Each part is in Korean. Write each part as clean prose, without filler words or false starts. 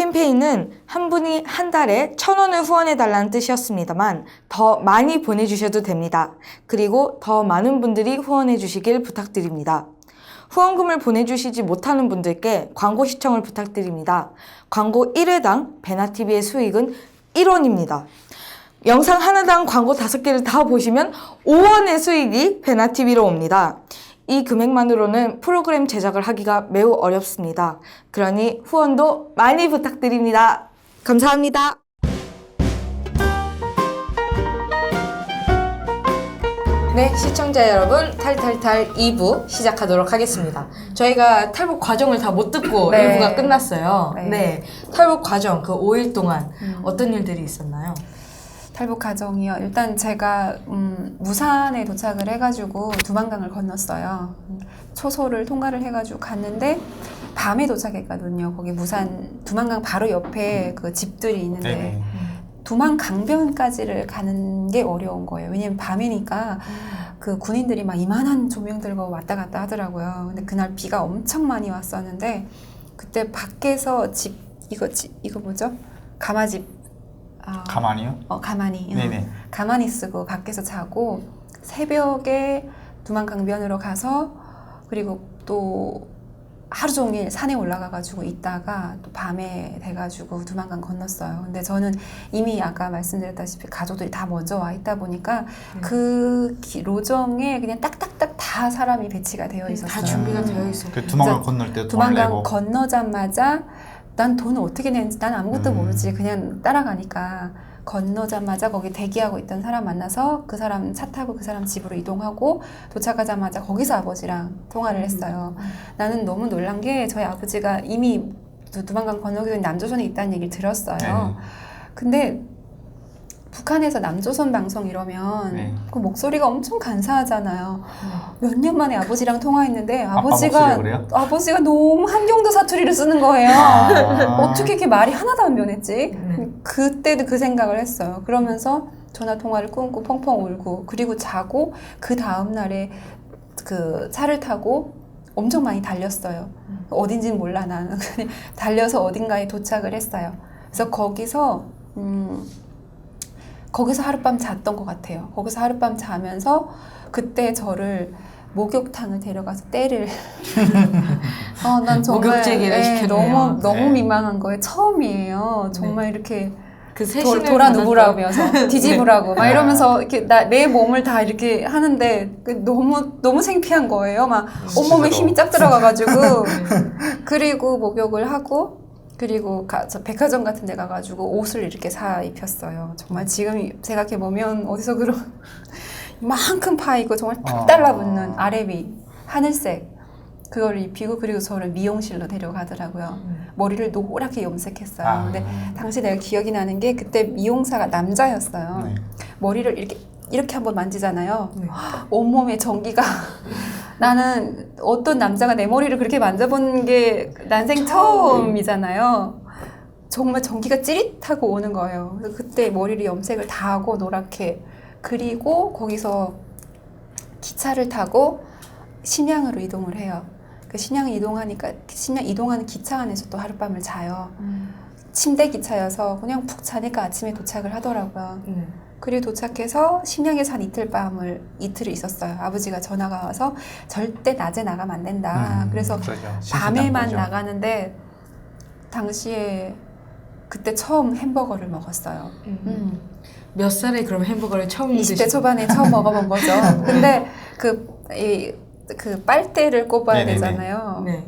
캠페인은 한 분이 한 달에 1,000원을 후원해달라는 뜻이었습니다만 더 많이 보내주셔도 됩니다. 그리고 더 많은 분들이 후원해주시길 부탁드립니다. 후원금을 보내주시지 못하는 분들께 광고 시청을 부탁드립니다. 광고 1회당 베나TV의 수익은 1원입니다. 영상 하나당 광고 5개를 다 보시면 5원의 수익이 베나TV로 옵니다. 이 금액만으로는 프로그램 제작을 하기가 매우 어렵습니다. 그러니 후원도 많이 부탁드립니다. 감사합니다. 네, 시청자 여러분, 탈탈탈 2부 시작하도록 하겠습니다. 저희가 탈북 과정을 다 못 듣고 네. 1부가 끝났어요. 네. 네, 탈북 과정 그 5일 동안 어떤 일들이 있었나요? 탈북 과정이요. 일단 제가 무산에 도착을 해가지고 두만강을 건넜어요. 초소를 통과를 해가지고 갔는데 밤에 도착했거든요. 거기 무산 두만강 바로 옆에 그 집들이 있는데 네네. 두만강변까지를 가는 게 어려운 거예요. 왜냐면 밤이니까 그 군인들이 막 이만한 조명 들고 왔다 갔다 하더라고요. 근데 그날 비가 엄청 많이 왔었는데 그때 밖에서 이거 뭐죠? 가마집. 가만히요? 가만히. 네네. 가만히 쓰고 밖에서 자고 새벽에 두만강변으로 가서 그리고 또 하루 종일 산에 올라가가지고 있다가 또 밤에 돼가지고 두만강 건넜어요. 근데 저는 이미 아까 말씀드렸다시피 가족들이 다 먼저 와 있다 보니까 그 로정에 그냥 딱딱딱 다 사람이 배치가 되어 있었어요. 다 준비가 되어 있어요. 그 두만강 건널 때 돈을 두만강 내고. 건너자마자 난 돈을 어떻게 내는지 난 아무것도 모르지. 그냥 따라가니까 건너자마자 거기 대기하고 있던 사람 만나서 그 사람 차 타고 그 사람 집으로 이동하고 도착하자마자 거기서 아버지랑 통화를 했어요. 나는 너무 놀란 게 저희 아버지가 이미 두만강 건너기 전에 남조선에 있다는 얘기를 들었어요. 네. 근데 북한에서 남조선 방송 이러면 네. 그 목소리가 엄청 간사하잖아요. 몇 년 만에 아버지랑 통화했는데 목소리가 그래요? 아버지가 너무 한경도 사투리를 쓰는 거예요. 어떻게 이렇게 말이 하나도 안 변했지? 그때도 그 생각을 했어요. 그러면서 전화 통화를 끊고 펑펑 울고 그리고 자고 그 다음 날에 그 차를 타고 엄청 많이 달렸어요. 어딘지는 몰라 나는. 달려서 어딘가에 도착을 했어요. 그래서 거기서 하룻밤 잤던 것 같아요. 거기서 하룻밤 자면서 그때 저를 목욕탕을 데려가서 때를 난 정말 목욕제기를 시켰네요. 너무 민망한 거예요. 처음이에요. 정말 이렇게 그 세신을 돌아 누우라면서 뒤집으라고 막 이러면서 이렇게 내 몸을 다 이렇게 하는데 너무 창피한 거예요. 막 온몸에 힘이 쫙 들어가가지고 그리고 목욕을 하고 그리고 저 백화점 같은 데 가가지고 옷을 이렇게 사 입혔어요. 정말 지금 생각해보면 어디서 그런 이만큼 파이고 정말 딱 달라붙는 아래위 하늘색 그걸 입히고 그리고 저를 미용실로 데려가더라고요. 머리를 노랗게 염색했어요. 근데 당시 내가 기억이 나는 게 그때 미용사가 남자였어요. 네. 머리를 이렇게 한번 만지잖아요. 온몸에 전기가 나는 어떤 남자가 내 머리를 그렇게 만져본 게 난생 처음이잖아요. 정말 전기가 찌릿하고 오는 거예요. 그래서 그때 머리를 염색을 다 하고 노랗게 그리고 거기서 기차를 타고 신양으로 이동을 해요. 그 신양 이동하는 기차 안에서 또 하룻밤을 자요. 침대 기차여서 그냥 푹 자니까 아침에 도착을 하더라고요. 그리고 도착해서 신양에서 한 이틀을 있었어요. 아버지가 전화가 와서 절대 낮에 나가면 안 된다. 그래서 밤에만 나가는데 당시에 그때 처음 햄버거를 먹었어요. 몇 살에 그럼 햄버거를 처음 20대 초반에 처음 먹어본 거죠. 근데 그 빨대를 꼽아야 네네네. 되잖아요. 네.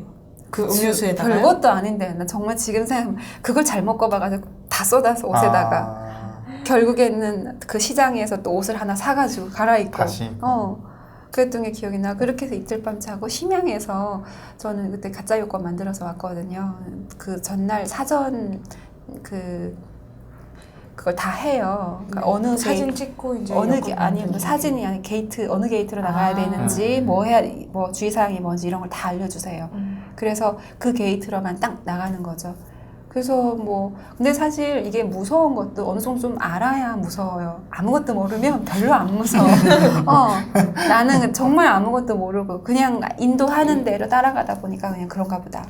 그 음료수에다가 별것도 아닌데 나 정말 지금 생각하면 그걸 잘못 꼽아가지고 다 쏟아서 옷에다가 결국에는 그 시장에서 또 옷을 하나 사가지고 갈아입고 다시 그랬던 게 기억이 나. 그렇게 해서 이틀 밤 자고 심양에서 저는 그때 가짜 요건 만들어서 왔거든요. 그 전날 사전 그걸 다 해요. 그러니까 어느 사진 찍고 이제 사진이 아니 게이트 어느 게이트로 나가야 되는지 뭐 주의사항이 뭔지 이런 걸 다 알려주세요. 그래서 그 게이트로만 딱 나가는 거죠. 그래서 근데 사실 이게 무서운 것도 어느 정도 좀 알아야 무서워요. 아무것도 모르면 별로 안 무서워. 나는 정말 아무것도 모르고 그냥 인도하는 대로 따라가다 보니까 그냥 그런가 보다.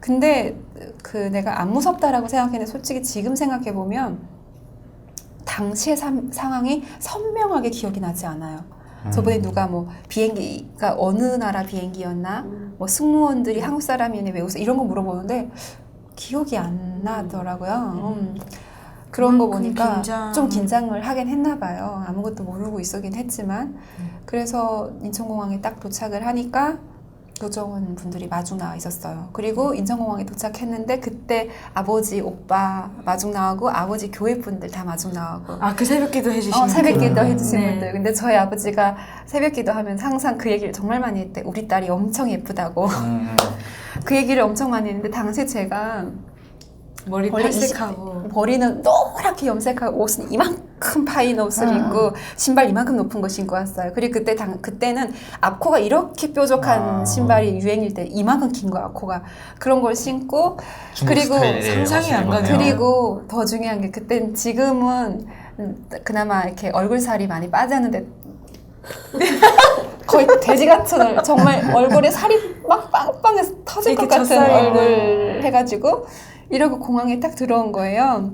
근데 그 내가 안 무섭다라고 생각했는데 솔직히 지금 생각해 보면 당시의 상황이 선명하게 기억이 나지 않아요. 저번에 누가 뭐 비행기가 어느 나라 비행기였나, 뭐 승무원들이 한국 사람이네 외국 이런 거 물어보는데 기억이 안 나더라고요. 그런 거 보니까 좀 긴장을 하긴 했나 봐요. 아무것도 모르고 있었긴 했지만. 그래서 인천공항에 딱 도착을 하니까 교정원 분들이 마중 나와 있었어요. 그리고 인천공항에 도착했는데 그때 아버지, 오빠 마중 나오고 아버지 교회 분들 다 마중 나오고. 그 새벽기도 해주시는 새벽기도 해주신 네. 분들. 근데 저희 아버지가 새벽기도 하면 항상 그 얘기를 정말 많이 했대. 우리 딸이 엄청 예쁘다고. 그 얘기를 엄청 많이 했는데 당시에 제가 머리 탈색하고 머리는 노랗게 염색하고 옷은 이만큼 파인 옷을 입고 신발 이만큼 높은 거 신고 왔어요. 그리고 그때는 앞코가 이렇게 뾰족한 신발이 유행일 때 이만큼 긴 거 앞코가 그런 걸 신고 그리고 상상이 안 가네요. 그리고 더 중요한 게 그땐 지금은 그나마 이렇게 얼굴 살이 많이 빠졌는데 거의 돼지 같은 정말 얼굴에 살이 막 빵빵해서 터질 것 같은 얼굴 해가지고 이러고 공항에 딱 들어온 거예요.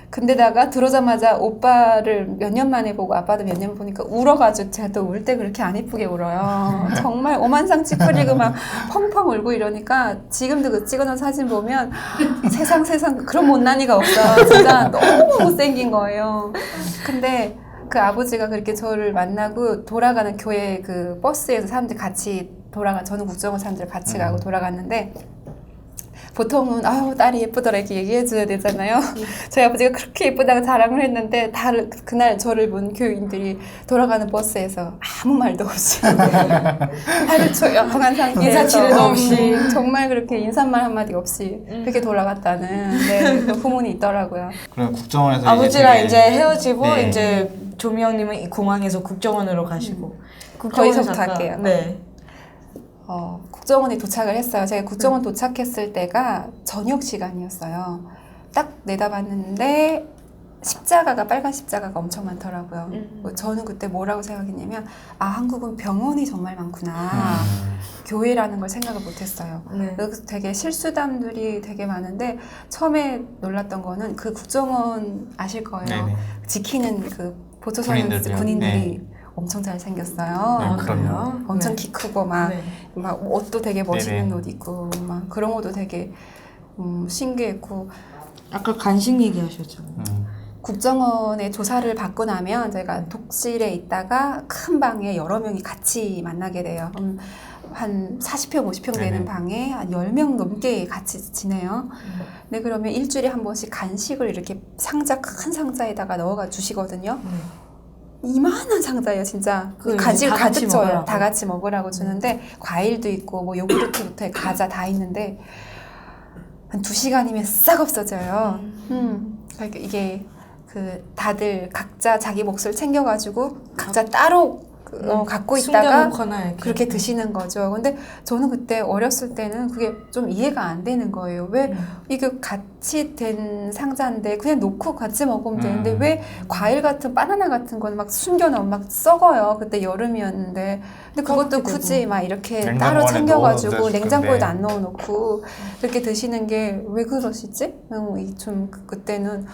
근데다가 들어오자마자 오빠를 몇 년 만에 보고 아빠도 몇 년 보니까 울어가지고 제가 또 울 때 그렇게 안 이쁘게 울어요. 정말 오만상 찌푸리고 막 펑펑 울고 이러니까 지금도 그 찍어놓은 사진 보면 세상 그런 못난이가 없어. 진짜 너무 못생긴 거예요. 근데 그 아버지가 그렇게 저를 만나고 돌아가는 교회 그 버스에서 사람들 같이 저는 국정원 사람들 같이 가고 돌아갔는데 보통은 아유 딸이 예쁘더라 이렇게 얘기해줘야 되잖아요. 저희 아버지가 그렇게 예쁘다고 자랑을 했는데 그날 저를 본 교인들이 돌아가는 버스에서 아무 말도 없이 아주 조용한 상태에서 인사치레도 없이 정말 그렇게 인사말 한마디 없이 그렇게 돌아갔다는 그 후문이 있더라고요. 그럼 국정원에서 아버지랑 이제 헤어지고 네. 이제 조미영님은 이 공항에서 국정원으로 가시고 거기서부터 할게요. 네. 국정원에 도착을 했어요. 제가 국정원 도착했을 때가 저녁 시간이었어요. 딱 내다봤는데 빨간 십자가가 엄청 많더라고요. 저는 그때 뭐라고 생각했냐면 한국은 병원이 정말 많구나. 교회라는 걸 생각을 못했어요. 네. 그래서 되게 실수담들이 되게 많은데 처음에 놀랐던 거는 그 국정원 아실 거예요. 네네. 지키는 그 보초선 군인들이 네. 엄청 잘 생겼어요. 네, 그럼요. 엄청 키 크고 막 옷도 되게 멋있는 네네. 옷 입고 막 그런 것도 되게 신기했고 아까 간식 얘기하셨잖아요. 국정원에 조사를 받고 나면 제가 독실에 있다가 큰 방에 여러 명이 같이 만나게 돼요. 한 40평, 50평 되는 네네. 방에 한 10명 넘게 같이 지내요. 네, 그러면 일주일에 한 번씩 간식을 이렇게 큰 상자에다가 넣어가 주시거든요. 이만한 상자예요, 진짜. 간식을 가득 줘요. 다 같이 먹으라고 주는데 과일도 있고 뭐 요구르트부터 해 과자 다 있는데 한 2시간이면 싹 없어져요. 그러니까 이게 다들 각자 자기 몫을 챙겨가지고 각자 따로 갖고 있다가 그렇게 드시는 거죠. 근데 저는 그때 어렸을 때는 그게 좀 이해가 안 되는 거예요. 왜 이게 같이 된 상자인데 그냥 놓고 같이 먹으면 되는데 왜 과일 같은 바나나 같은 거는 막 숨겨놓으면 막 썩어요. 그때 여름이었는데 근데 그것도 굳이 막 이렇게 따로 챙겨가지고 냉장고에도 안 넣어놓고 그렇게 드시는 게 왜 그러시지? 좀 그때는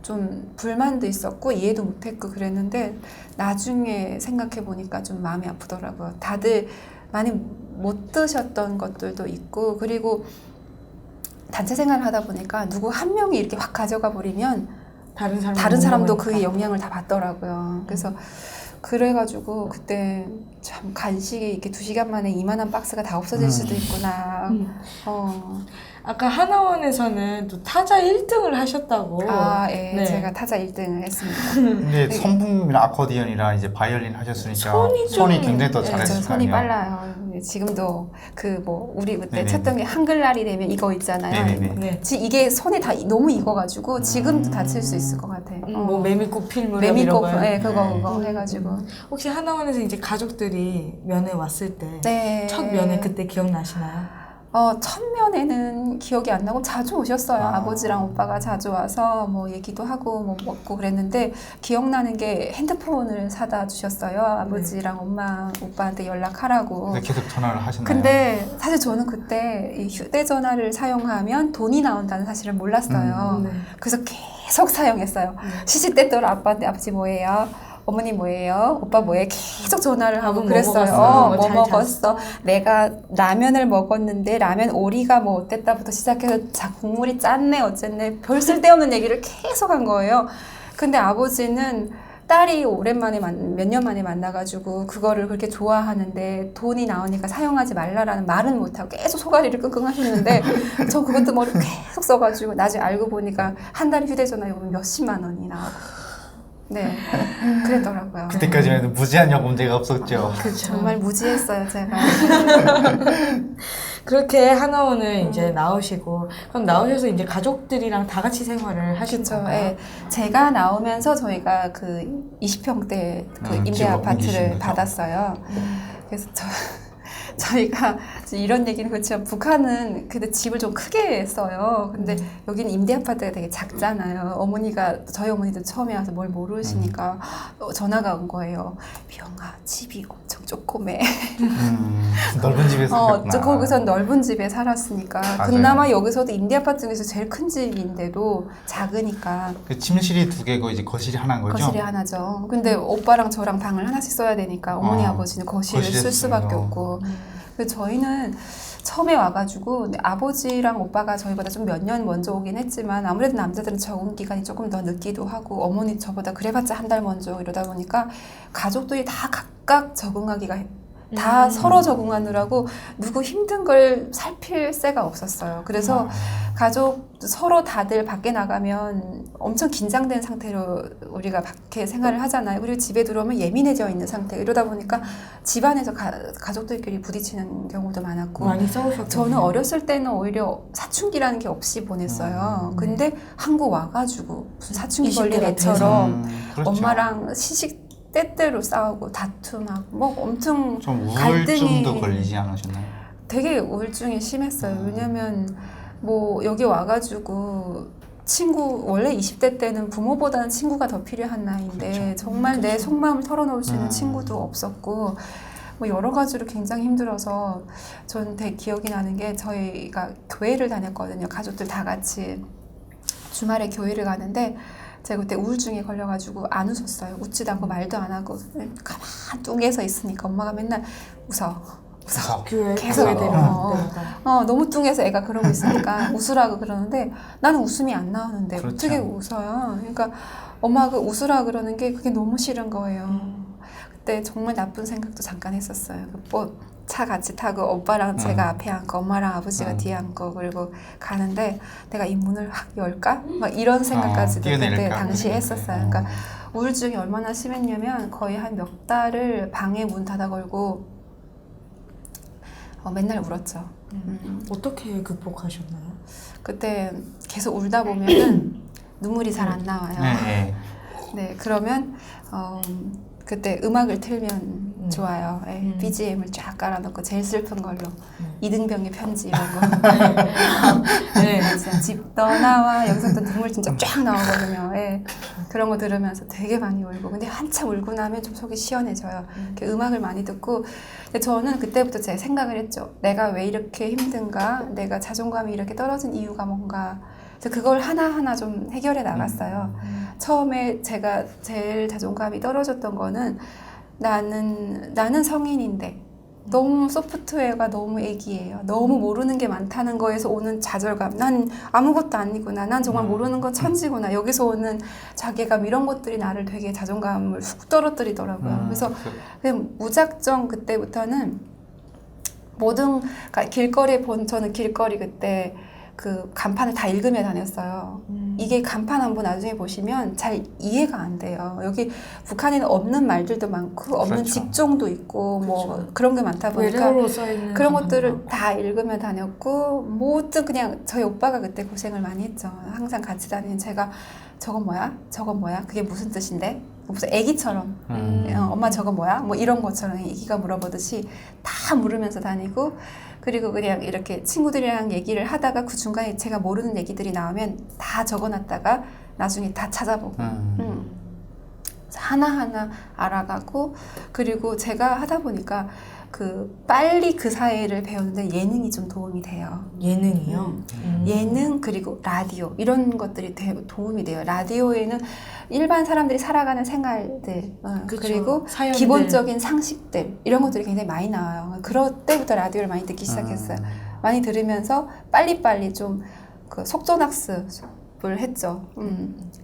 좀 불만도 있었고 이해도 못했고 그랬는데 나중에 생각해 보니까 좀 마음이 아프더라고요. 다들 많이 못 드셨던 것들도 있고 그리고 단체 생활을 하다 보니까 누구 한 명이 이렇게 확 가져가 버리면 다른 사람도 그 영향을 다 받더라고요. 그래서 그래가지고 그때 참 간식이 이렇게 2시간 만에 이만한 박스가 다 없어질 수도 있구나. 아까 하나원에서는 또 타자 1등을 하셨다고. 예. 네. 제가 타자 1등을 했습니다. 근데 선풍이랑 아코디언이랑 이제 바이올린 하셨으니까 손이 굉장히 더 잘했을 거 손이 아니에요. 빨라요. 지금도 우리 그때 네네. 쳤던 게 한글날이 되면 이거 있잖아요. 네네네. 네. 이게 손에 다 너무 익어가지고 지금도 다칠 수 있을 것 같아. 뭐 메밀꽃 필무렵 메밀꽃, 이런 거요? 그거 해가지고. 혹시 하나원에서 이제 가족들이 면회 왔을 때 네. 첫 면회 그때 기억나시나요? 첫면에는 기억이 안 나고 자주 오셨어요. 아. 아버지랑 오빠가 자주 와서 뭐 얘기도 하고 뭐 먹고 그랬는데 기억나는 게 핸드폰을 사다 주셨어요. 아버지랑 엄마, 오빠한테 연락하라고. 근데 계속 전화를 하셨나요? 근데 사실 저는 그때 이 휴대전화를 사용하면 돈이 나온다는 사실을 몰랐어요. 네. 그래서 계속 사용했어요. 시시때때로 아빠한테 아버지 뭐예요? 어머니 뭐예요? 오빠 뭐예요? 계속 전화를 하고 뭐 그랬어요. 먹었어? 뭐 잘 먹었어? 내가 라면을 먹었는데 라면 오리가 뭐 어땠다부터 시작해서 자 국물이 짰네 어쨌네 별 쓸데없는 얘기를 계속 한 거예요. 근데 아버지는 딸이 오랜만에 몇 년 만에 만나가지고 그거를 그렇게 좋아하는데 돈이 나오니까 사용하지 말라라는 말은 못하고 계속 소가리를 끙끙 하셨는데 저 그것도 머리 계속 써가지고 나중에 알고 보니까 한 달에 휴대전화 요금 몇십만 원이 나오고 네 그랬더라고요. 그때까지만 해도 무제한 요금제가 없었죠. 그렇죠. 정말 무지했어요 제가. 그렇게 하나원을 이제 나오시고 그럼 나오셔서 이제 가족들이랑 다 같이 생활을 하신 그렇죠. 건가요? 예. 제가 나오면서 저희가 그 20평대 그 임대 집을 옮기신 아파트를 거죠? 받았어요. 그래서 저희가 이런 얘기는 그렇지만 북한은 근데 집을 좀 크게 써요. 근데 여기는 임대 아파트가 되게 작잖아요. 어머니가 저희 어머니도 처음에 와서 뭘 모르시니까 전화가 온 거예요. 미영아 집이 엄청 조그매. 넓은 집에서 살았구나. 저 거기서 넓은 집에 살았으니까 맞아요. 그나마 여기서도 임대 아파트 중에서 제일 큰 집인데도 작으니까 그 침실이 2개고 이제 거실이 하나인 거죠? 거실이 하나죠. 근데 오빠랑 저랑 방을 하나씩 써야 되니까 어머니 아버지는 거실을 쓸 거실에 수밖에 쓰요. 없고. 그래서 저희는 처음에 와가지고 근데 아버지랑 오빠가 저희보다 좀 몇 년 먼저 오긴 했지만 아무래도 남자들은 적응 기간이 조금 더 늦기도 하고 어머니 저보다 그래봤자 한 달 먼저 이러다 보니까 가족들이 다 각각 적응하기가 다 서로 적응하느라고 누구 힘든 걸 살필 새가 없었어요. 그래서 가족 서로 다들 밖에 나가면 엄청 긴장된 상태로 우리가 밖에 생활을 하잖아요. 그리고 집에 들어오면 예민해져 있는 상태. 이러다 보니까 집안에서 가족들끼리 부딪히는 경우도 많았고 많이 싸우셨고 저는 어렸을 때는 오히려 사춘기라는 게 없이 보냈어요. 근데 한국 와가지고 무슨 사춘기 20대 걸린 같아서. 애처럼 그렇죠. 엄마랑 시식 때때로 싸우고 다툼하고 뭐 엄청 좀 갈등이 우울증도 걸리지 않으셨나요? 되게 우울증이 심했어요. 왜냐면 뭐 여기 와가지고 친구 원래 20대 때는 부모보다는 친구가 더 필요한 나이인데 그렇죠. 정말 내 속마음을 털어놓을 수 있는 음. 친구도 없었고 뭐 여러 가지로 굉장히 힘들어서 전 되게 기억이 나는 게 저희가 교회를 다녔거든요. 가족들 다 같이 주말에 교회를 가는데 제가 그때 우울증에 걸려가지고 안 웃었어요. 웃지도 않고 말도 안 하고 가만 뚱해서 있으니까 엄마가 맨날 웃어. 교회 계속 교회 되면 너무 뚱해서 애가 그러고 있으니까 웃으라고 그러는데 나는 웃음이 안 나오는데 그렇죠. 어떻게 웃어요? 그러니까 엄마가 웃으라 그러는 게 그게 너무 싫은 거예요. 그때 정말 나쁜 생각도 잠깐 했었어요. 차 같이 타고 오빠랑 제가 앞에 앉고 엄마랑 아버지가 뒤에 앉고 그리고 가는데 내가 이 문을 확 열까? 막 이런 생각까지도 그때 뛰어내릴까? 당시에 했었어요. 그러니까 우울증이 얼마나 심했냐면 거의 한 몇 달을 방에 문 닫아 걸고 맨날 울었죠. 어떻게 극복하셨나요? 그때 계속 울다 보면은 눈물이 잘 안 나와요. 네. 네, 그러면 그때 음악을 틀면 좋아요. 네, BGM을 쫙 깔아놓고 제일 슬픈 걸로 이등병의 편지 이런 거. 네. 진짜 집 떠나와 여기서부터 눈물 진짜 쫙 나오거든요. 네, 그런 거 들으면서 되게 많이 울고 근데 한참 울고 나면 좀 속이 시원해져요. 이렇게 음악을 많이 듣고 근데 저는 그때부터 제 생각을 했죠. 내가 왜 이렇게 힘든가? 내가 자존감이 이렇게 떨어진 이유가 뭔가? 그래서 그걸 하나하나 좀 해결해 나갔어요. 처음에 제가 제일 자존감이 떨어졌던 거는 나는 성인인데 너무 소프트웨어가 너무 애기예요. 너무 모르는 게 많다는 거에서 오는 좌절감. 난 아무것도 아니구나. 난 정말 모르는 건 천지구나. 여기서 오는 자괴감 이런 것들이 나를 되게 자존감을 훅 떨어뜨리더라고요. 그래서 그냥 무작정 그때부터는 그러니까 길거리에 저는 길거리 그때 그 간판을 다 읽으며 다녔어요. 이게 간판 한번 나중에 보시면 잘 이해가 안 돼요. 여기 북한에는 없는 말들도 많고 없는 그렇죠. 직종도 있고 뭐 그런 게 많다 보니까 외래어로 써있는 그런 간판도 것들을 많고. 다 읽으며 다녔고 뭐든 그냥 저희 오빠가 그때 고생을 많이 했죠. 항상 같이 다니는 제가 저건 뭐야? 저건 뭐야? 그게 무슨 뜻인데? 무슨 애기처럼 엄마 저거 뭐야? 뭐 이런 것처럼 애기가 물어보듯이 다 물으면서 다니고 그리고 그냥 이렇게 친구들이랑 얘기를 하다가 그 중간에 제가 모르는 얘기들이 나오면 다 적어놨다가 나중에 다 찾아보고 하나하나 알아가고 그리고 제가 하다 보니까 빨리 그 사회를 배우는데 예능이 좀 도움이 돼요. 예능이요? 예능 그리고 라디오 이런 것들이 도움이 돼요. 라디오에는 일반 사람들이 살아가는 생활들 그쵸. 그리고 사연들. 기본적인 상식들 이런 것들이 굉장히 많이 나와요. 그럴 때부터 라디오를 많이 듣기 시작했어요. 많이 들으면서 빨리빨리 좀 속전학습을 했죠.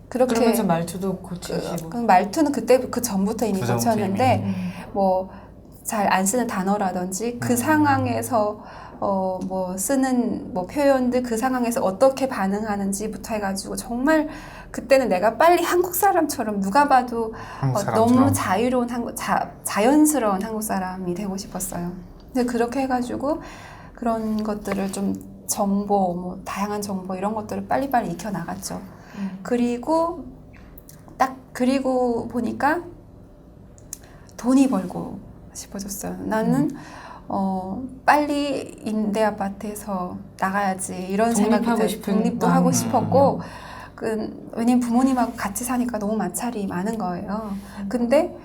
그렇게 그러면서 말투도 고치시고. 그 말투는 그 전부터 이미 그 전부터 고쳤는데 이미. 뭐 잘 안 쓰는 단어라든지 그 상황에서 뭐 쓰는 뭐 표현들 그 상황에서 어떻게 반응하는지부터 해가지고 정말 그때는 내가 빨리 한국 사람처럼 누가 봐도 한국 사람처럼. 너무 자유로운 자연스러운 한국 사람이 되고 싶었어요. 근데 그렇게 해가지고 그런 것들을 좀 정보, 뭐 다양한 정보 이런 것들을 빨리빨리 익혀 나갔죠. 그리고 보니까 돈이 벌고 싶어졌어요. 나는 빨리 임대 아파트에서 나가야지 이런 생각이 독립도 하고 싶었고 왜냐면 부모님하고 같이 사니까 너무 마찰이 많은 거예요. 근데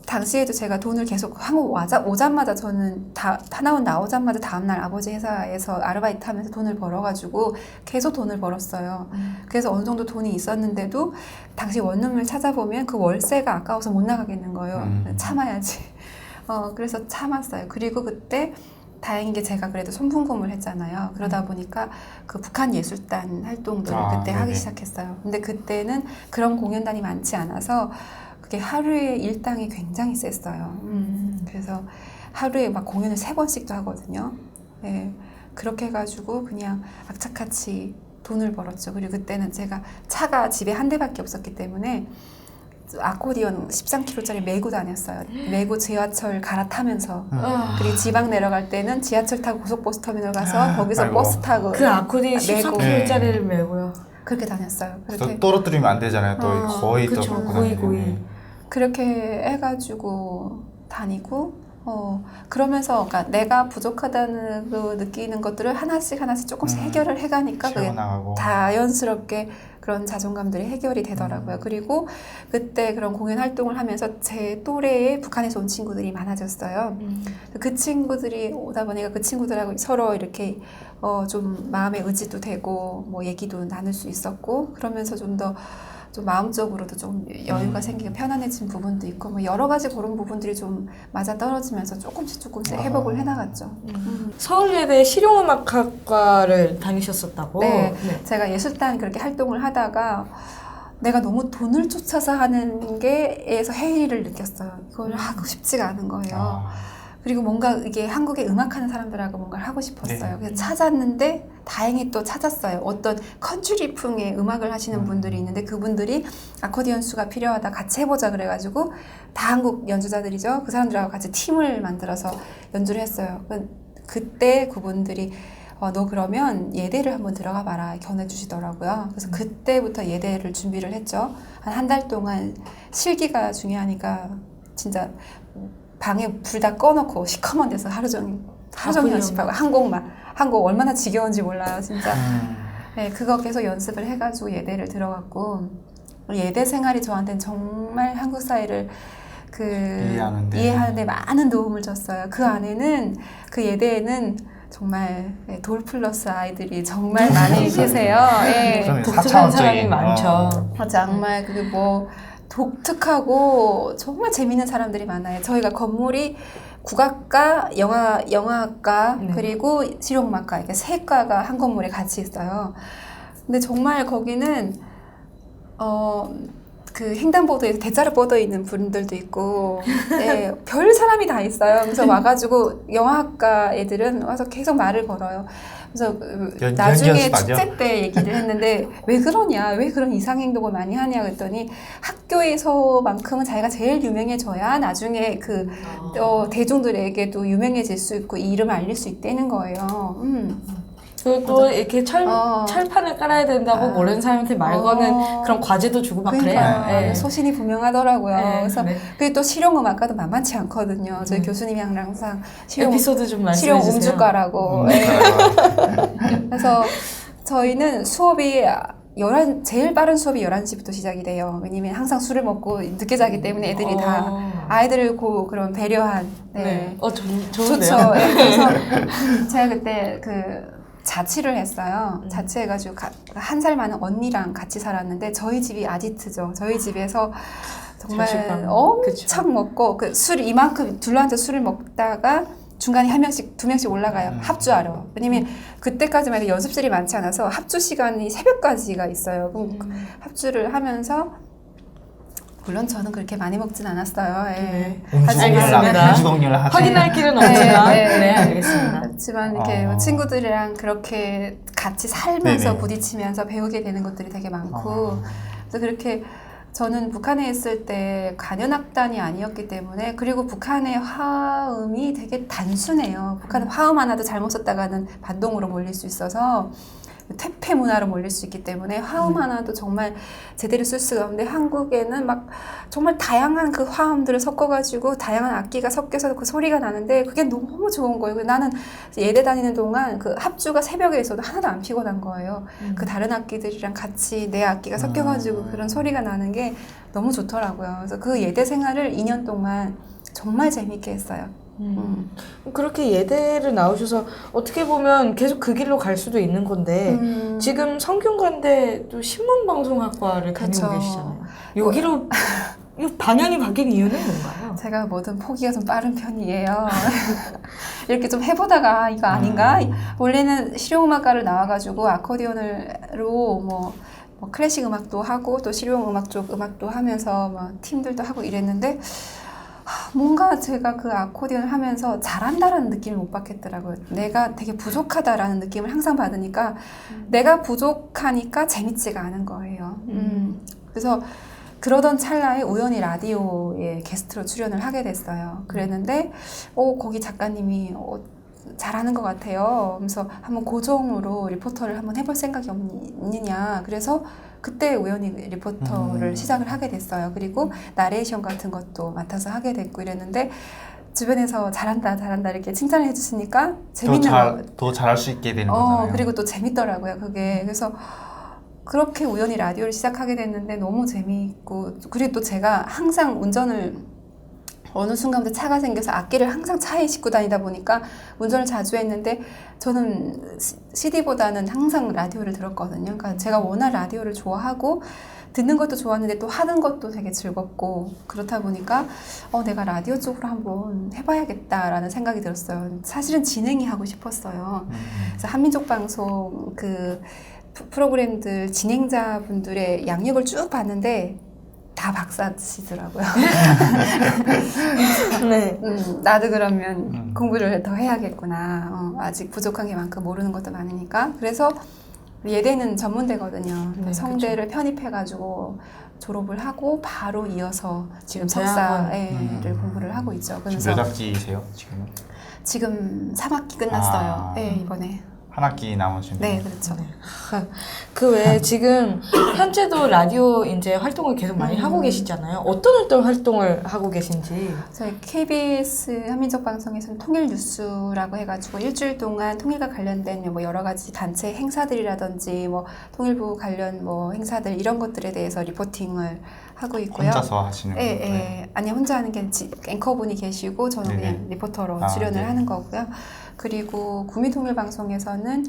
당시에도 제가 돈을 계속 한국 오자마자 저는 하나원 나오자마자 다음날 아버지 회사에서 아르바이트 하면서 돈을 벌어가지고 계속 돈을 벌었어요. 그래서 어느 정도 돈이 있었는데도 당시 원룸을 찾아보면 그 월세가 아까워서 못 나가겠는 거예요. 참아야지. 그래서 참았어요. 그리고 그때 다행인 게 제가 그래도 손풍금을 했잖아요. 그러다 보니까 그 북한 예술단 활동들을 그때 하기 시작했어요. 근데 그때는 그런 공연단이 많지 않아서 그게 하루에 일당이 굉장히 셌어요. 그래서 하루에 막 공연을 3번씩도 하거든요. 네, 그렇게 해가지고 그냥 악착같이 돈을 벌었죠. 그리고 그때는 제가 차가 집에 한 대밖에 없었기 때문에 아코디언 13kg짜리 메고 다녔어요. 메고 지하철 갈아타면서 그리고 지방 내려갈 때는 지하철 타고 고속버스 터미널 가서 거기서 아이고. 버스 타고 그 아코디언 메고 13kg짜리를 메고요. 그렇게 다녔어요. 또 떨어뜨리면 안 되잖아요. 또 거의 또 그쵸. 그렇고 거의. 다니는데. 그렇게 해가지고 다니고 그러면서 그러니까 내가 부족하다는 그 느끼는 것들을 하나씩 조금씩 해결을 해가니까 그게 채워나가고. 자연스럽게 그런 자존감들이 해결이 되더라고요. 그리고 그때 그런 공연 활동을 하면서 제 또래의 북한에서 온 친구들이 많아졌어요. 그 친구들이 오다 보니까 그 친구들하고 서로 이렇게 좀 마음의 의지도 되고 뭐 얘기도 나눌 수 있었고 그러면서 좀 마음적으로도 좀 여유가 생기고 편안해진 부분도 있고 뭐 여러 가지 그런 부분들이 좀 맞아 떨어지면서 조금씩 회복을 해나갔죠. 서울예대 실용음악학과를 다니셨었다고? 네, 제가 예술단 그렇게 활동을 하다가 내가 너무 돈을 쫓아서 하는 게에서 해이를 느꼈어요. 이걸 하고 싶지가 않은 거예요. 그리고 뭔가 이게 한국에 음악하는 사람들하고 뭔가를 하고 싶었어요. 그래서 찾았는데 다행히 또 찾았어요. 어떤 컨트리풍의 음악을 하시는 분들이 있는데 그분들이 아코디언 수가 필요하다 같이 해보자 그래가지고 다 한국 연주자들이죠. 그 사람들하고 같이 팀을 만들어서 연주를 했어요. 그때 그분들이 너 그러면 예대를 한번 들어가 봐라 권해주시더라고요. 그래서 그때부터 예대를 준비를 했죠. 한 달 동안 실기가 중요하니까 진짜 방에 불 다 꺼놓고 시커먼 데서 하루 종일 연습하고 한 곡 얼마나 지겨운지 몰라요 진짜. 네, 그거 계속 연습을 해가지고 예대를 들어갔고 예대 생활이 저한테는 정말 한국 사회를 이해하는데 많은 도움을 줬어요. 그 안에는 그 예대에는 정말 돌플러스 아이들이 정말 많이 계세요. 네. 독특한 사람이 많죠. 정말 그게 뭐 독특하고 정말 재밌는 사람들이 많아요. 저희가 건물이 국악과 영화학과 그리고 실용음악과 이렇게 3과가 한 건물에 같이 있어요. 근데 정말 거기는 그 횡단보도에서 대자로 뻗어 있는 분들도 있고 네, 별 사람이 다 있어요. 그래서 와가지고 영화학과 애들은 와서 계속 말을 걸어요. 그래서 나중에 축제 때 얘기를 했는데 왜 그러냐, 왜 그런 이상행동을 많이 하냐 그랬더니 학교에서만큼은 자기가 제일 유명해져야 나중에 그 대중들에게도 유명해질 수 있고 이 이름을 알릴 수 있다는 거예요. 그리고 또 이렇게 어. 철판을 깔아야 된다고 모르는 사람한테 말 거는 그런 과제도 주고 막 그래요. 그러니까요. 예. 소신이 분명하더라고요. 네, 그래서 네. 그리고 또 실용음악과도 만만치 않거든요. 저희 교수님이 항상 에피소드 좀 말씀해 실용 주세요. 음주과라고. 예. 그래서 저희는 수업이 제일 빠른 수업이 11시부터 시작이 돼요. 왜냐면 항상 술을 먹고 늦게 자기 때문에 애들이 다 아이들을 그런 배려한. 네. 좋은데요? 좋죠. 네, 그래서 제가 그때 자취를 했어요. 자취해가지고 한 살 많은 언니랑 같이 살았는데 저희 집이 아지트죠. 저희 집에서 정말 자취방. 엄청 먹고 술 이만큼 둘러앉아 술을 먹다가 중간에 한 명씩 두 명씩 올라가요. 합주하러. 왜냐면 그때까지만 해도 연습실이 많지 않아서 합주 시간이 새벽까지가 있어요. 그럼 합주를 하면서 물론 저는 그렇게 많이 먹진 않았어요. 예. 알겠습니다. 음주동료를 하지. 확인할 길은 없지만 네, 네, 알겠습니다. 그렇지만 이렇게 친구들이랑 그렇게 같이 살면서 네네. 부딪히면서 배우게 되는 것들이 되게 많고 그래서 그렇게 저는 북한에 있을 때 관현악단이 아니었기 때문에 그리고 북한의 화음이 되게 단순해요. 북한은 화음 하나도 잘못 썼다가는 반동으로 몰릴 수 있어서 퇴폐 문화로 몰릴 수 있기 때문에 화음 하나도 정말 제대로 쓸 수가 없는데 한국에는 막 정말 다양한 그 화음들을 섞어가지고 다양한 악기가 섞여서 그 소리가 나는데 그게 너무 좋은 거예요. 나는 예대 다니는 동안 그 합주가 새벽에 있어도 하나도 안 피곤한 거예요. 그 다른 악기들이랑 같이 내 악기가 섞여가지고 그런 소리가 나는 게 너무 좋더라고요. 그래서 그 예대 생활을 2년 동안 정말 재밌게 했어요. 그렇게 예대를 나오셔서 어떻게 보면 계속 그 길로 갈 수도 있는 건데 지금 성균관대 또 신문방송학과를 다니고 그쵸. 계시잖아요. 여기로 이 방향이 바뀐 이유는 뭔가요? 제가 뭐든 포기가 좀 빠른 편이에요. 이렇게 좀 해보다가 이거 아닌가? 원래는 실용음악과를 나와가지고 아코디언으로 뭐 클래식 음악도 하고 또 실용음악 쪽 음악도 하면서 뭐 팀들도 하고 이랬는데 뭔가 제가 그 아코디언을 하면서 잘한다라는 느낌을 못 받겠더라고요. 내가 되게 부족하다라는 느낌을 항상 받으니까 내가 부족하니까 재밌지가 않은 거예요. 그래서 그러던 찰나에 우연히 라디오에 게스트로 출연을 하게 됐어요. 그랬는데 거기 작가님이 잘하는 것 같아요. 그래서 한번 고정으로 리포터를 한번 해볼 생각이 없느냐. 그래서 그때 우연히 리포터를 시작을 하게 됐어요. 그리고 나레이션 같은 것도 맡아서 하게 됐고 이랬는데 주변에서 잘한다 이렇게 칭찬을 해주시니까 재밌는 거. 더 잘할 수 있게 되는 거잖아요. 그리고 또 재밌더라고요. 그게. 그래서 그렇게 우연히 라디오를 시작하게 됐는데 너무 재미있고 그리고 또 제가 항상 운전을 어느 순간부터 차가 생겨서 악기를 항상 차에 싣고 다니다 보니까 운전을 자주 했는데 저는 CD보다는 항상 라디오를 들었거든요. 그러니까 제가 워낙 라디오를 좋아하고 듣는 것도 좋았는데 또 하는 것도 되게 즐겁고 그렇다 보니까 내가 라디오 쪽으로 한번 해봐야겠다라는 생각이 들었어요. 사실은 진행이 하고 싶었어요. 그래서 한민족 방송 프로그램들 진행자분들의 양력을 쭉 봤는데 다 박사시더라고요. 네. 나도 그러면 공부를 더 해야겠구나. 아직 부족한 게 많고 모르는 것도 많으니까. 그래서 예대는 전문대거든요. 네, 성대를 편입해가지고 졸업을 하고 바로 이어서 지금 대학원. 석사를 공부를 하고 있죠. 지금 그래서 몇 학기세요? 지금은? 지금 3학기 끝났어요. 네, 이번에. 한 학기 남으신 네, 거예요? 그렇죠. 그 외에 지금 현재도 라디오 이제 활동을 계속 많이 하고 계시잖아요. 어떤 활동을 하고 계신지. 저희 KBS 한민족 방송에서는 통일 뉴스라고 해가지고 일주일 동안 통일과 관련된 뭐 여러 가지 단체 행사들이라든지 뭐 통일부 관련 뭐 행사들 이런 것들에 대해서 리포팅을 하고 있고요. 혼자서 하시는 거예요? 예. 아니 혼자 하는 게 앵커분이 계시고 저는 네네. 그냥 리포터로 아, 출연을 네. 하는 거고요. 그리고 국민통일방송에서는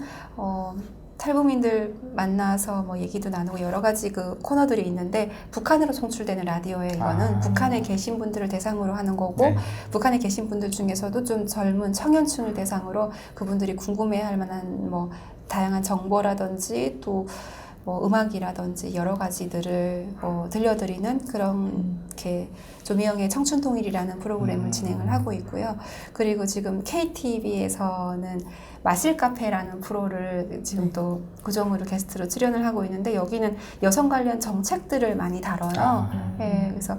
탈북민들 만나서 뭐 얘기도 나누고 여러 가지 그 코너들이 있는데 북한으로 송출되는 라디오에 이거는 북한에 계신 분들을 대상으로 하는 거고 네. 북한에 계신 분들 중에서도 좀 젊은 청년층을 대상으로 그분들이 궁금해할 만한 뭐 다양한 정보라든지 또 뭐 음악이라든지 여러 가지들을 들려드리는 그런 이렇게 조미영의 청춘통일이라는 프로그램을 진행을 하고 있고요. 그리고 지금 KTV에서는 마실 카페라는 프로를 지금 또 고정으로 게스트로 출연을 하고 있는데 여기는 여성 관련 정책들을 많이 다뤄요. 예, 그래서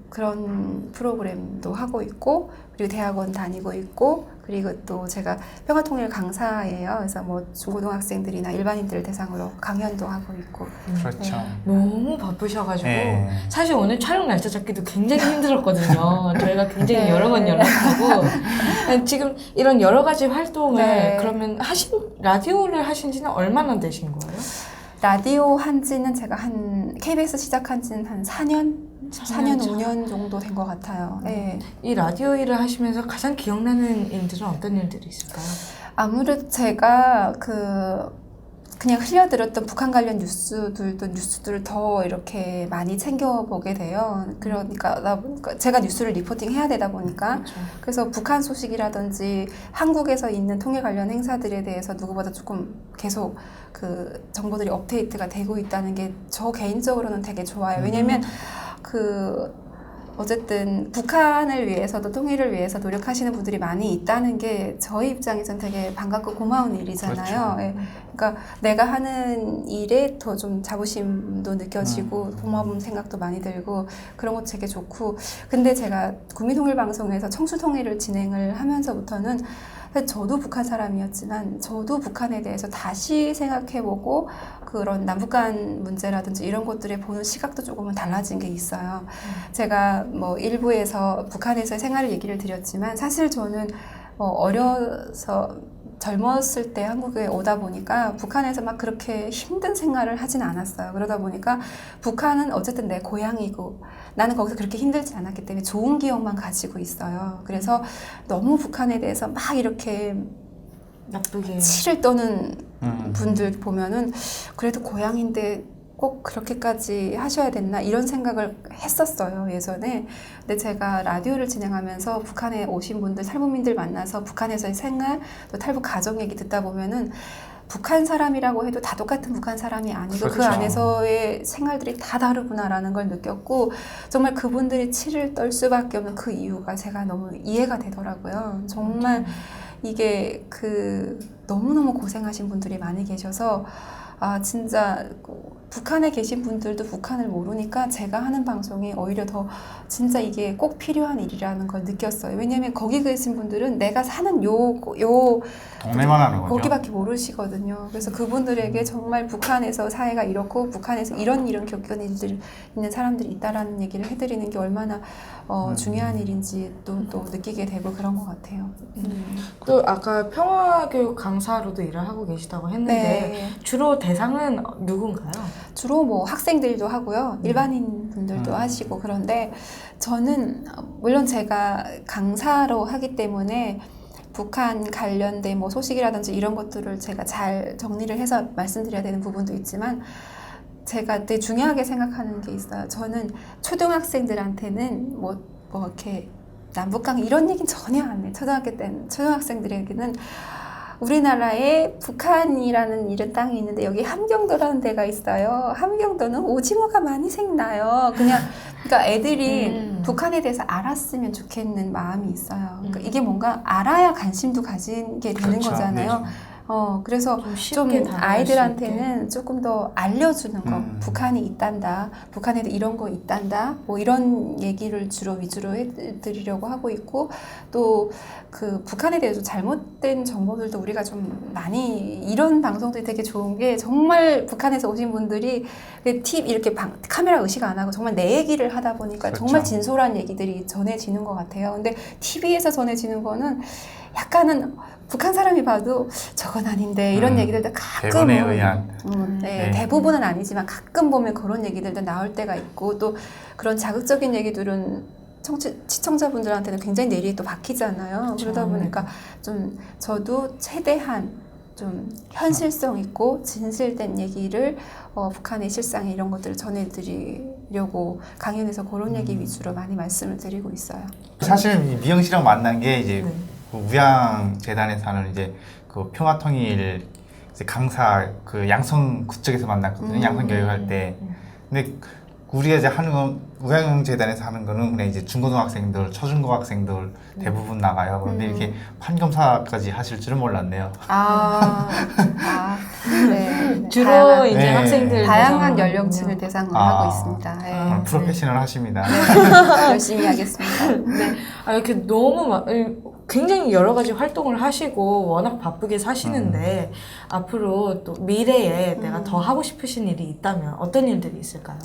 그런 프로그램도 하고 있고, 그리고 대학원 다니고 있고, 그리고 또 제가 평화통일 강사예요. 그래서 뭐 중고등학생들이나 일반인들 대상으로 강연도 하고 있고. 그렇죠. 너무 바쁘셔가지고 네. 사실 오늘 촬영 날짜 잡기도 굉장히 힘들었거든요. 저희가 굉장히 네. 여러 번 연락하고 지금 이런 여러 가지 활동을 네. 그러면 라디오를 하신 지는 얼마나 되신 거예요? 라디오 한 지는 제가 KBS 시작한 지는 한 4년 4년 5년 정도 된 것 같아요. 네. 이 라디오 일을 하시면서 가장 기억나는 일들은 어떤 일들이 있을까요? 아무래도 제가 그냥 흘려들었던 북한 관련 뉴스들을 더 이렇게 많이 챙겨보게 돼요. 그러니까 제가 뉴스를 리포팅 해야 되다 보니까 그렇죠. 그래서 북한 소식이라든지 한국에서 있는 통일 관련 행사들에 대해서 누구보다 조금 계속 그 정보들이 업데이트가 되고 있다는 게 저 개인적으로는 되게 좋아요. 왜냐면 어쨌든 북한을 위해서도 통일을 위해서 노력하시는 분들이 많이 있다는 게 저희 입장에서는 되게 반갑고 고마운 일이잖아요. 그렇죠. 예. 그러니까 내가 하는 일에 더 좀 자부심도 느껴지고 고마운 생각도 많이 들고 그런 것도 되게 좋고, 근데 제가 국민통일방송에서 청수통일을 진행을 하면서부터는 사실 저도 북한 사람이었지만 저도 북한에 대해서 다시 생각해보고 그런 남북 간 문제라든지 이런 것들에 보는 시각도 조금은 달라진 게 있어요. 제가 뭐 일부에서 북한에서의 생활을 얘기를 드렸지만 사실 저는 어려서 젊었을 때 한국에 오다 보니까 북한에서 막 그렇게 힘든 생활을 하진 않았어요. 그러다 보니까 북한은 어쨌든 내 고향이고 나는 거기서 그렇게 힘들지 않았기 때문에 좋은 기억만 가지고 있어요. 그래서 너무 북한에 대해서 막 이렇게 나쁘게 치를 떠는 분들 보면은 그래도 고향인데 꼭 그렇게까지 하셔야 됐나 이런 생각을 했었어요, 예전에. 근데 제가 라디오를 진행하면서 북한에 오신 분들, 탈북민들 만나서 북한에서의 생활, 또 탈북 가정 얘기 듣다 보면은 북한 사람이라고 해도 다 똑같은 북한 사람이 아니고 그 그렇죠. 안에서의 생활들이 다 다르구나라는 걸 느꼈고, 정말 그분들이 치를 떨 수밖에 없는 그 이유가 제가 너무 이해가 되더라고요. 정말 이게 너무너무 고생하신 분들이 많이 계셔서 진짜 북한에 계신 분들도 북한을 모르니까 제가 하는 방송이 오히려 더 진짜 이게 꼭 필요한 일이라는 걸 느꼈어요. 왜냐하면 거기 계신 분들은 내가 사는 동네만 하는 거죠. 거기밖에 모르시거든요. 그래서 그분들에게 정말 북한에서 사회가 이렇고 북한에서 이런 겪은 일들 있는 사람들이 있다라는 얘기를 해드리는 게 얼마나 중요한 일인지 또 느끼게 되고 그런 것 같아요. 또 아까 평화교육 강사로도 일을 하고 계시다고 했는데 네. 주로 대상은 누군가요? 주로 뭐 학생들도 하고요, 일반인 분들도 하시고. 그런데 저는 물론 제가 강사로 하기 때문에 북한 관련된 뭐 소식이라든지 이런 것들을 제가 잘 정리를 해서 말씀드려야 되는 부분도 있지만 제가 되게 중요하게 생각하는 게 있어요. 저는 초등학생들한테는 뭐 이렇게 남북강 이런 얘기는 전혀 안 해요. 초등학교 때는 초등학생들에게는 우리나라에 북한이라는 이런 땅이 있는데 여기 함경도라는 데가 있어요. 함경도는 오징어가 많이 생나요. 그러니까 애들이 북한에 대해서 알았으면 좋겠는 마음이 있어요. 그러니까 이게 뭔가 알아야 관심도 가지게 되는 그렇죠. 거잖아요. 네. 그래서 좀 좀 쉽게 다가갈 아이들한테는 조금 더 알려주는 거. 북한이 있단다. 북한에도 이런 거 있단다. 뭐 이런 얘기를 위주로 해드리려고 하고 있고, 또 북한에 대해서 잘못된 정보들도 우리가 좀 많이, 이런 방송들이 되게 좋은 게 정말 북한에서 오신 분들이 이렇게 카메라 의식 안 하고 정말 내 얘기를 하다 보니까 그렇죠. 정말 진솔한 얘기들이 전해지는 것 같아요. 근데 TV에서 전해지는 거는 약간은 북한 사람이 봐도 저건 아닌데 이런 얘기들도 가끔 대본에 의한 네, 네. 대부분은 아니지만 가끔 보면 그런 얘기들도 나올 때가 있고, 또 그런 자극적인 얘기들은 시청자분들한테는 굉장히 내리에 또 박히잖아요. 그러다 보니까 좀 저도 최대한 좀 현실성 있고 진실된 얘기를 북한의 실상에 이런 것들을 전해드리려고 강연에서 그런 얘기 위주로 많이 말씀을 드리고 있어요. 사실 미영 씨랑 만난 게 이제 네. 그 우양재단에서 하는 이제 그 평화통일 이제 강사 양성 그쪽에서 만났거든요. 양성 교육할 때. 근데 우리가 이제 하는 건 우양재단에서 하는 거는 그냥 이제 중고등학생들, 초중고학생들 대부분 나가요. 그런데 이렇게 판검사까지 하실 줄은 몰랐네요. 네. 주로 다양한, 이제 네. 학생들 다양한 대상으로 연령층을 하군요. 대상으로 아. 하고 있습니다. 네. 아. 프로페셔널 하십니다. 열심히 하겠습니다. 네. 이렇게 너무 굉장히 여러 가지 활동을 하시고 워낙 바쁘게 사시는데 앞으로 또 미래에 내가 더 하고 싶으신 일이 있다면 어떤 일들이 있을까요?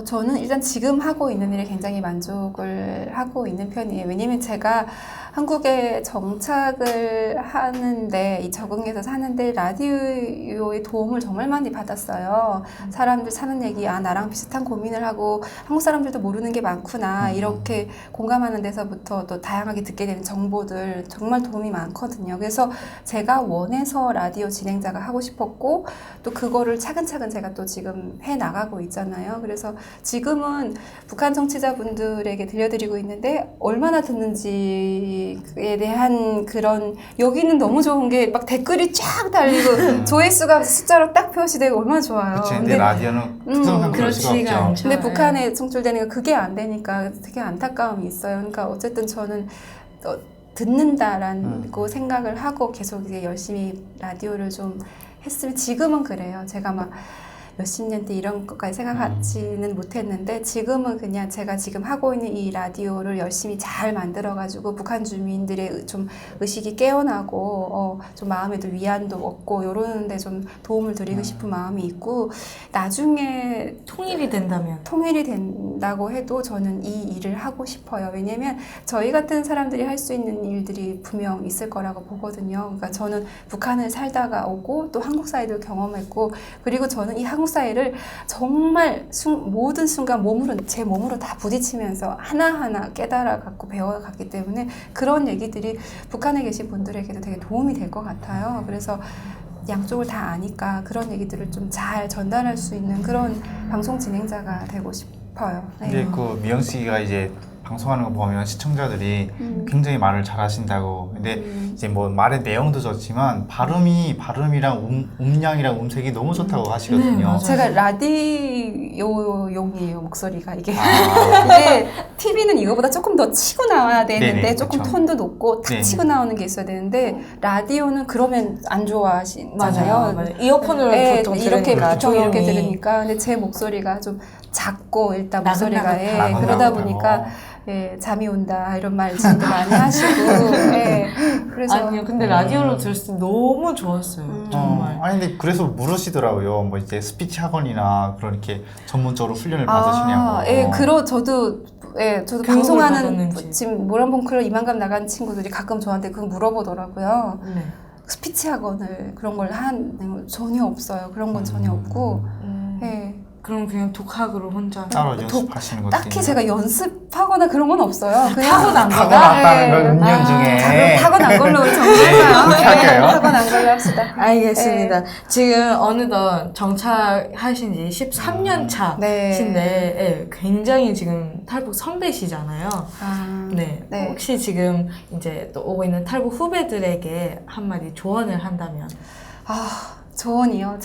저는 일단 지금 하고 있는 일에 굉장히 만족을 하고 있는 편이에요. 왜냐면 제가 한국에 정착을 하는데, 이 적응해서 사는데 라디오의 도움을 정말 많이 받았어요. 사람들 사는 얘기, 나랑 비슷한 고민을 하고 한국 사람들도 모르는 게 많구나. 이렇게 공감하는 데서부터 또 다양하게 듣게 되는 정보들 정말 도움이 많거든요. 그래서 제가 원해서 라디오 진행자가 하고 싶었고, 또 그거를 차근차근 제가 또 지금 해 나가고 있잖아요. 그래서 지금은 북한 청취자분들에게 들려드리고 있는데 얼마나 듣는지에 대한 그런, 여기는 너무 좋은 게 막 댓글이 쫙 달리고 조회수가 숫자로 딱 표시되고 얼마나 좋아요. 그치, 근데 라디오는 특성상 그럴 수가 그렇지가 없죠. 않죠. 근데 북한에 송출되니까 그게 안 되니까 되게 안타까움이 있어요. 그러니까 어쨌든 저는 듣는다라고 생각을 하고 계속 이제 열심히 라디오를 좀 했으면, 지금은 그래요. 제가 막 몇십 년 때 이런 것까지 생각하지는 못했는데 지금은 그냥 제가 지금 하고 있는 이 라디오를 열심히 잘 만들어가지고 북한 주민들의 좀 의식이 깨어나고 좀 마음에도 위안도 얻고 이러는데 좀 도움을 드리고 싶은 마음이 있고, 나중에 통일이 된다면 통일이 된다고 해도 저는 이 일을 하고 싶어요. 왜냐면 저희 같은 사람들이 할 수 있는 일들이 분명 있을 거라고 보거든요. 그러니까 저는 북한을 살다가 오고 또 한국 사회도 경험했고, 그리고 저는 이 한국 사회를 정말 모든 순간 제 몸으로 다 부딪히면서 하나하나 깨달아갖고 배워갔기 때문에 그런 얘기들이 북한에 계신 분들에게도 되게 도움이 될 것 같아요. 그래서 양쪽을 다 아니까 그런 얘기들을 좀 잘 전달할 수 있는 그런 방송 진행자가 되고 싶어요. 네. 근데 그 미영 씨가 이제 방송하는 거 보면 시청자들이 굉장히 말을 잘하신다고. 근데 이제 뭐 말의 내용도 좋지만 발음이랑 음량이랑 음색이 너무 좋다고 하시거든요. 맞아요. 제가 라디오용이에요, 목소리가 이게. 아, 근데 TV는 이거보다 조금 더 치고 나와야 되는데 네네, 조금 그쵸. 톤도 높고 탁 네네. 치고 나오는 게 있어야 되는데 라디오는 그러면 안 좋아하시잖아요. 맞아요. 이어폰으로 네, 보통 이렇게 들으니까 보통 이렇게 조용히. 들으니까. 근데 제 목소리가 좀 작고 일단 나긋나긋하고. 목소리가 그러다 보니까 잠이 온다 이런 말씀도 많이 하시고. 그래서 아니요, 근데 라디오로 들었을 때 너무 좋았어요. 정말. 아니 근데 그래서 물으시더라고요. 뭐 이제 스피치 학원이나 그런 이렇게 전문적으로 훈련을 받으시냐고. 저도 교육을 방송하는 받았는지. 지금 모란봉클럽 이만감 나간 친구들이 가끔 저한테 그거 물어보더라고요. 네. 스피치 학원을 그런 걸 전혀 없어요. 그런 건 전혀 없고. 예. 그럼 그냥 독학으로 혼자 따로 연습하시는 것도 딱히 제가 연습하거나 그런 건 없어요. 그냥 타고난 거다? 타고났다는 걸 은연 중에. 타고난 걸로 정리할까요? 할게요. 타고난 걸로 합시다. 알겠습니다. 지금 어느덧 정착하신 지 13년 차신데 굉장히 지금 탈북 선배시잖아요. 네. 네. 혹시 지금 이제 또 오고 있는 탈북 후배들에게 한마디 조언을 한다면? 조언이요.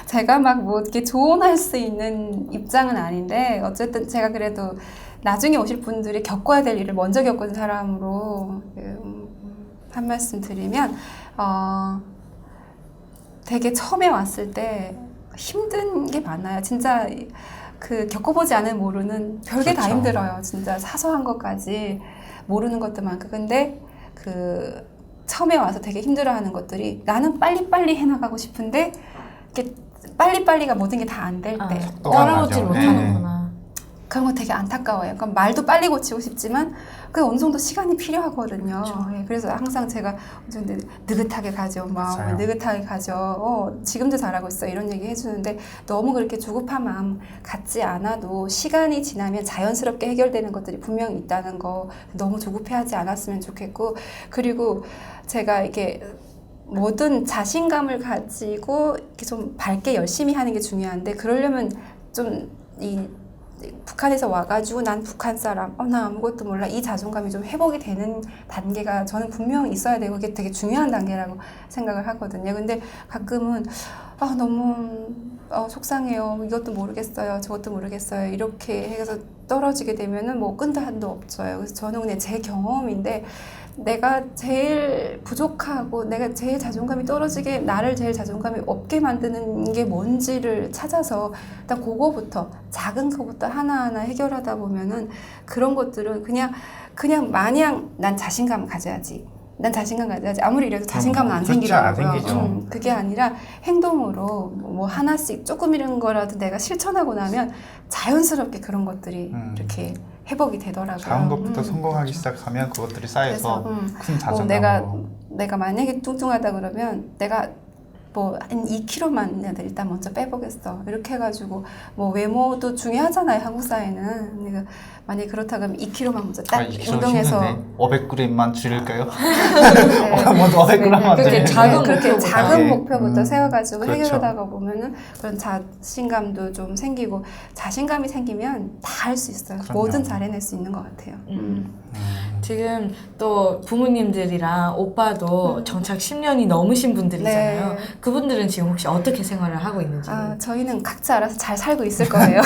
제가 막 뭐 이렇게 조언할 수 있는 입장은 아닌데, 어쨌든 제가 그래도 나중에 오실 분들이 겪어야 될 일을 먼저 겪은 사람으로 한 말씀 드리면, 되게 처음에 왔을 때 힘든 게 많아요. 진짜 겪어보지 않으면 모르는 별게 다 그렇죠. 힘들어요. 진짜 사소한 것까지 모르는 것도 많고. 근데 처음에 와서 되게 힘들어하는 것들이, 나는 빨리빨리 해나가고 싶은데 이렇게 빨리빨리가 모든 게 다 안 될 때 따라오지 맞아. 못하는구나. 그런 거 되게 안타까워요. 그러니까 말도 빨리 고치고 싶지만 그 어느 정도 시간이 필요하거든요. 그래서 항상 제가 좀 느긋하게 가져, 마음을 맞아요. 느긋하게 가져. 지금도 잘하고 있어 이런 얘기 해주는데, 너무 그렇게 조급한 마음 갖지 않아도 시간이 지나면 자연스럽게 해결되는 것들이 분명히 있다는 거, 너무 조급해하지 않았으면 좋겠고, 그리고 제가 이렇게 모든 자신감을 가지고 이렇게 좀 밝게 열심히 하는 게 중요한데, 그러려면 좀 북한에서 와가지고 난 북한 사람, 나 아무것도 몰라, 이 자존감이 좀 회복이 되는 단계가 저는 분명히 있어야 되고, 그게 되게 중요한 단계라고 생각을 하거든요. 근데 가끔은 너무 속상해요. 이것도 모르겠어요. 저것도 모르겠어요. 이렇게 해서 떨어지게 되면은 뭐 끈도 한도 없어요. 그래서 저는 그냥 제 경험인데 내가 제일 부족하고 내가 제일 자존감이 떨어지게 나를 제일 자존감이 없게 만드는 게 뭔지를 찾아서 일단 그거부터 작은 거부터 하나하나 해결하다 보면은 그런 것들은 그냥 마냥 난 자신감 가져야지. 난 자신감 가져야지. 아무리 이래도 자신감은 안 그렇죠, 안 생기더라고요. 생기죠. 그게 아니라 행동으로 뭐 하나씩 조금 이런 거라도 내가 실천하고 나면 자연스럽게 그런 것들이 이렇게 회복이 되더라고요. 작은 것부터 성공하기 시작하면 그것들이 쌓여서 그래서, 큰 자존감으로. 내가 만약에 뚱뚱하다 그러면 내가 뭐 한 2kg만 일단 먼저 빼보겠어. 이렇게 해가지고 뭐 외모도 중요하잖아요. 한국 사회는. 그러니까 만약에 그렇다 그러면 2kg만 먼저 딱 2kg 운동해서 힘든데 500g만 줄일까요? 네. 먼저 500g만 그렇게 줄이는 작은 그렇게 목표부터. 작은 네. 목표부터 세워가지고 그렇죠. 해결하다가 보면은 그런 자신감도 좀 생기고 자신감이 생기면 다 할 수 있어요. 그럼요. 뭐든 잘 해낼 수 있는 것 같아요. 지금 또 부모님들이랑 오빠도 정착 10년이 넘으신 분들이잖아요. 네. 그분들은 지금 혹시 어떻게 생활을 하고 있는지 저희는 각자 알아서 잘 살고 있을 거예요.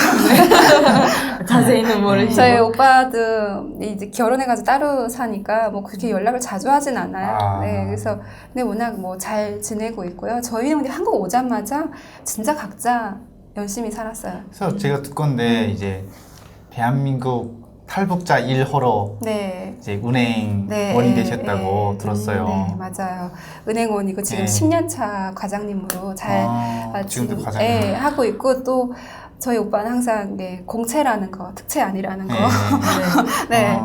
자세히는 모르시고. 저희 오빠도 이제 결혼해가지고 따로 사니까 뭐 그렇게 연락을 자주 하진 않아요. 아. 네, 그래서 근데 워낙 뭐 잘 지내고 있고요. 저희는 근데 한국 오자마자 진짜 각자 열심히 살았어요. 그래서 제가 듣건데 이제 대한민국 탈북자 1호로 네. 이제 은행원이 네, 되셨다고 네, 들었어요. 네, 맞아요. 은행원이고 지금 네. 10년차 과장님으로 잘 지금도 지금, 과장님. 네, 하고 있고 또 저희 오빠는 항상 공채라는 거, 특채 아니라는 거 네,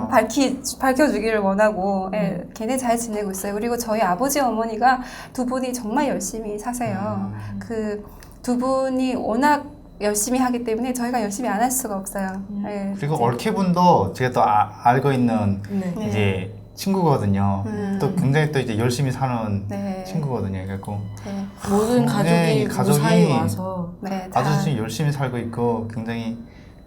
밝혀주기를 원하고 걔네 잘 지내고 있어요. 그리고 저희 아버지 어머니가 두 분이 정말 열심히 사세요. 그 두 분이 워낙 열심히 하기 때문에 저희가 열심히 안 할 수가 없어요. 네, 그리고 이제. 얼케분도 제가 또 알고 있는 네. 네. 이제 친구거든요. 또 굉장히 또 이제 열심히 사는 네. 친구거든요. 그래갖고 네, 모든 네, 가족이 무사히 와서 네, 다 아주 지금 열심히 살고 있고 굉장히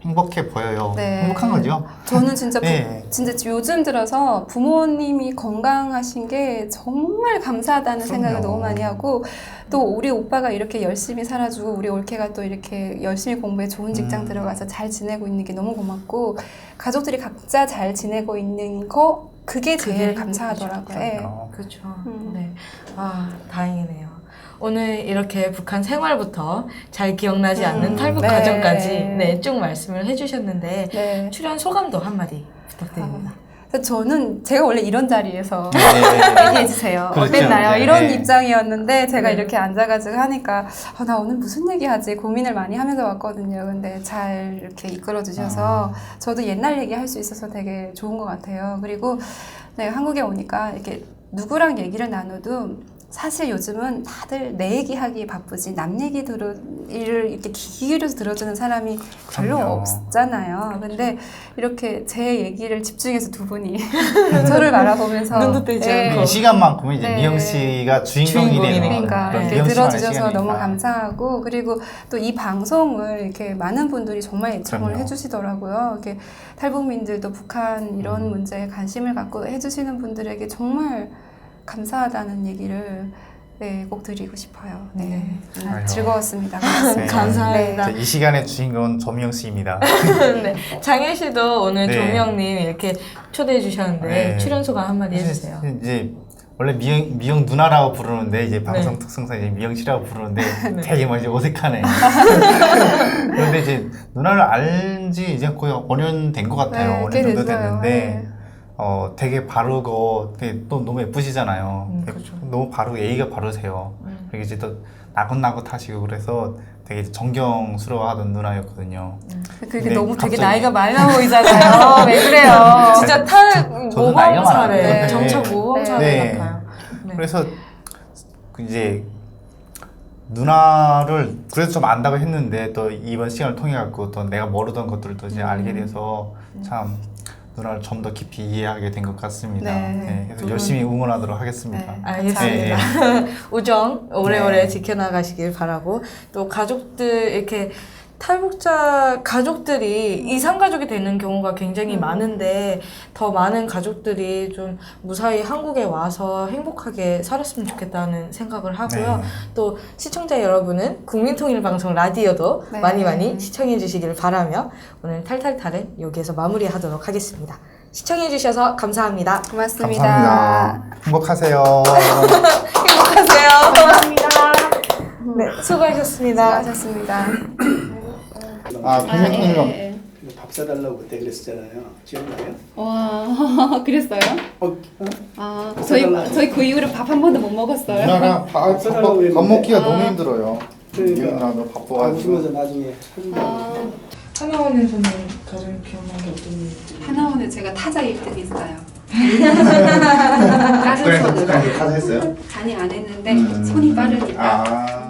행복해 보여요. 네. 행복한 거죠. 저는 진짜 네. 진짜 요즘 들어서 부모님이 건강하신 게 정말 감사하다는 그럼요. 생각을 너무 많이 하고 또 우리 오빠가 이렇게 열심히 살아주고 우리 올케가 또 이렇게 열심히 공부해 좋은 직장 들어가서 잘 지내고 있는 게 너무 고맙고 가족들이 각자 잘 지내고 있는 거 그게 제일 그게 감사하더라고요. 예. 그렇죠. 음. 네. 아, 다행이네요. 오늘 이렇게 북한 생활부터 잘 기억나지 않는 탈북 네. 과정까지 네, 쭉 말씀을 해주셨는데 네. 출연 소감도 한마디 부탁드립니다. 그래서 저는 제가 원래 이런 자리에서 네. 얘기해 주세요. 그렇죠. 어땠나요? 네. 이런 네. 입장이었는데 제가 네. 이렇게 앉아가지고 하니까 나 오늘 무슨 얘기하지 고민을 많이 하면서 왔거든요. 근데 잘 이렇게 이끌어 주셔서 저도 옛날 얘기할 수 있어서 되게 좋은 것 같아요. 그리고 네, 한국에 오니까 이렇게 누구랑 얘기를 나눠도 사실 요즘은 다들 내 얘기하기 바쁘지 남 얘기 일을 이렇게 귀 기울여서 들어주는 사람이 별로 그럼요. 없잖아요. 근데 이렇게 제 얘기를 집중해서 두 분이 저를 바라보면서 눈도 떼지 예, 않고. 이 시간만큼은 이제 네. 미영 씨가 주인공이 주인공이네요. 되는 그러니까 그런 이렇게 미영 씨만의 들어주셔서 시간이니까. 너무 감사하고 그리고 또 이 방송을 이렇게 많은 분들이 정말 애청을 그럼요. 해주시더라고요. 이렇게 탈북민들도 북한 이런 문제에 관심을 갖고 해주시는 분들에게 정말 감사하다는 얘기를 꼭 드리고 싶어요. 네, 아유. 즐거웠습니다. 고맙습니다. 네. 감사합니다. 자, 이 시간의 주인공은 조미영 씨입니다. 네. 장현 씨도 오늘 네. 조명님 이렇게 초대해 주셨는데 네. 출연 소감 한마디 해주세요. 이제 원래 미영 누나라고 부르는데 이제 방송 특성상 이제 미영 씨라고 부르는데 되게 뭐 이제 어색하네. 그런데 이제 누나를 알지 이제 거의 5년 된 것 같아요. 네, 5년 꽤 정도 됐어요. 됐는데 네. 되게 바르고 되게 또 너무 예쁘시잖아요. 되게 그렇죠. 너무 바르고 예의가 바르세요. 그리고 이제 또 나긋나긋하시고 그래서 되게 존경스러워하던 누나였거든요. 그게 네, 너무 되게 갑자기. 나이가 많아 보이잖아요. 왜 그래요? 진짜 저도 나이가 모범사례, 많아요. 정착 모범사례 네. 같아요. 네. 그래서 그 이제 누나를 그래도 좀 안다고 했는데 또 이번 시간을 통해 갖고 또 내가 모르던 것들을 또 이제 알게 돼서 참 누나를 좀 더 깊이 이해하게 된 것 같습니다. 네. 네, 그래서 두 열심히 응원하도록 하겠습니다. 네. 알겠습니다. 우정 오래오래 지켜나가시길 바라고 또 가족들 이렇게 탈북자 가족들이 이산 가족이 되는 경우가 굉장히 많은데 더 많은 가족들이 좀 무사히 한국에 와서 행복하게 살았으면 좋겠다는 생각을 하고요. 네. 또 시청자 여러분은 국민통일방송 라디오도 네. 많이 시청해 주시길 바라며 오늘 탈탈탈은 여기에서 마무리하도록 하겠습니다. 시청해 주셔서 감사합니다. 고맙습니다. 감사합니다. 행복하세요. 행복하세요. 감사합니다. 네, 수고하셨습니다. 수고하셨습니다. 아, 국민통일방 네. 밥 사달라고 그때 그랬었잖아요. 기억나요? 와, 그랬어요? 아, 저희 그 이후로 밥 한 번도 못 먹었어요. 누나랑 밥 먹기가 너무 힘들어요. 그러니까. 누나 너무 밥 바빠가지고. 웃으면서 나중에 사진 아, 하나원에서는 가장 기억나는 게 어떤 일이? 하나원은 제가 타자 1등 했어요. 그래서 다른 손으로 했어요? 간이 안 했는데 손이 빠르니까 아.